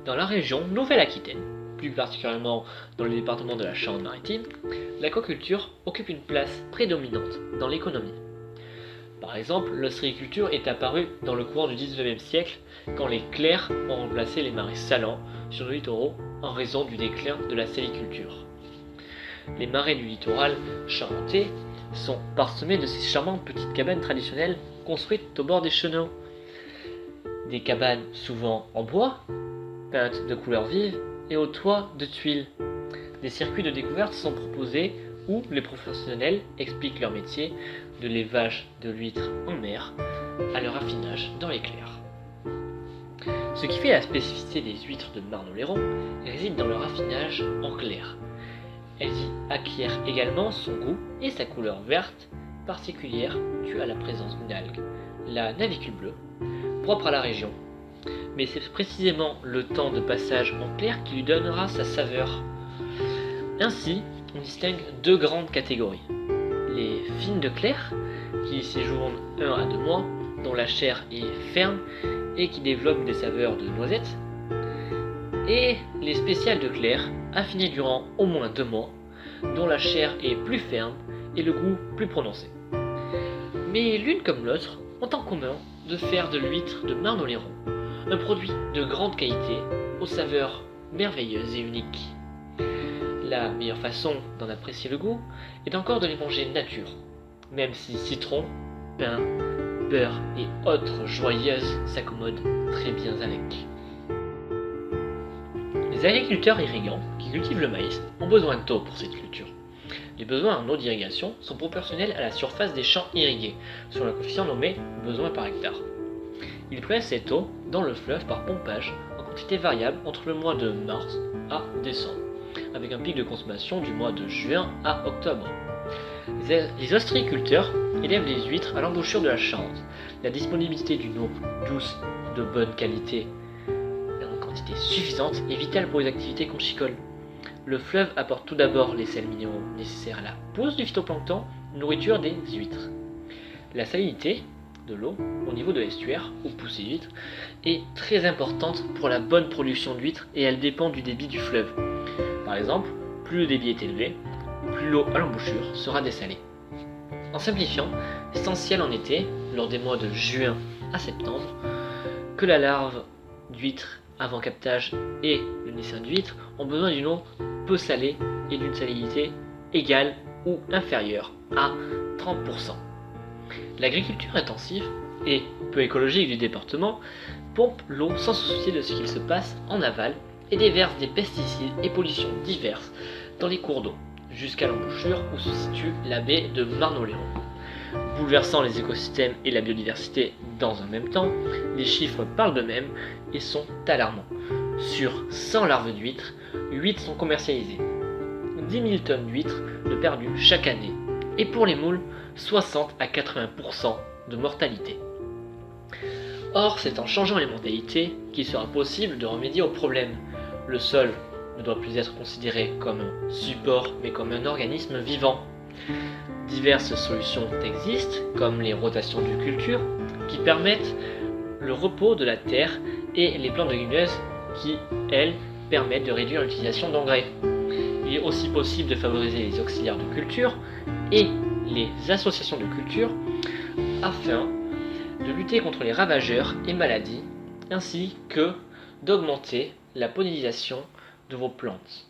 Dans la région Nouvelle-Aquitaine, plus particulièrement dans le département de la Charente-Maritime, l'aquaculture occupe une place prédominante dans l'économie. Par exemple, l'ostréiculture est apparue dans le courant du XIXe siècle quand les clercs ont remplacé les marais salants sur le littoral en raison du déclin de la saliculture. Les marais du littoral charentais sont parsemés de ces charmantes petites cabanes traditionnelles construites au bord des chenaux. Des cabanes souvent en bois, peintes de couleurs vives et au toit de tuiles. Des circuits de découverte sont proposés où les professionnels expliquent leur métier de l'élevage de l'huître en mer à leur affinage dans les clairs. Ce qui fait la spécificité des huîtres de Marne-Oléron réside dans leur affinage en clair. Elles y acquièrent également son goût et sa couleur verte particulière due à la présence d'une algue, la navicule bleue, propre à la région. Mais c'est précisément le temps de passage en clair qui lui donnera sa saveur. Ainsi, on distingue deux grandes catégories. Les fines de clair, qui y séjournent 1 à 2 mois, dont la chair est ferme et qui développent des saveurs de noisettes, et les spéciales de clair, affinées durant au moins 2 mois, dont la chair est plus ferme et le goût plus prononcé. Mais l'une comme l'autre ont en commun de faire de l'huître de Marne-Oléron un produit de grande qualité, aux saveurs merveilleuses et uniques. La meilleure façon d'en apprécier le goût est encore de les manger nature, même si citron, pain, beurre et autres joyeuses s'accommodent très bien avec. Les agriculteurs irrigants qui cultivent le maïs ont besoin d'eau pour cette culture. Les besoins en eau d'irrigation sont proportionnels à la surface des champs irrigués, sur le coefficient nommé besoin par hectare. Ils prélèvent cette eau dans le fleuve par pompage en quantité variable entre le mois de mars à décembre, avec un pic de consommation du mois de juin à octobre. Les ostréiculteurs élèvent les huîtres à l'embouchure de la Charente. La disponibilité d'une eau douce de bonne qualité en quantité suffisante est vitale pour les activités conchicoles. Le fleuve apporte tout d'abord les sels minéraux nécessaires à la pousse du phytoplancton, nourriture des huîtres. La salinité de l'eau au niveau de l'estuaire où poussent les huîtres est très importante pour la bonne production d'huîtres et elle dépend du débit du fleuve. Par exemple, plus le débit est élevé, plus l'eau à l'embouchure sera dessalée. En simplifiant, c'est essentiel en été, lors des mois de juin à septembre, que la larve d'huître avant captage et le naissin d'huître ont besoin d'une eau peu salée et d'une salinité égale ou inférieure à 30%. L'agriculture intensive et peu écologique du département pompe l'eau sans se soucier de ce qu'il se passe en aval et déverse des pesticides et pollutions diverses dans les cours d'eau, jusqu'à l'embouchure où se situe la baie de Marne-Oléron. Bouleversant les écosystèmes et la biodiversité dans un même temps, les chiffres parlent d'eux-mêmes et sont alarmants. Sur 100 larves d'huîtres, 8 sont commercialisées. 10 000 tonnes d'huîtres de perdues chaque année. Et pour les moules, 60 à 80% de mortalité. Or, c'est en changeant les mentalités qu'il sera possible de remédier au problème. Le sol ne doit plus être considéré comme un support, mais comme un organisme vivant. Diverses solutions existent, comme les rotations de culture, qui permettent le repos de la terre, et les plantes légumineuses qui, elles, permettent de réduire l'utilisation d'engrais. Il est aussi possible de favoriser les auxiliaires de culture et les associations de culture afin de lutter contre les ravageurs et maladies, ainsi que d'augmenter la pollinisation de vos plantes.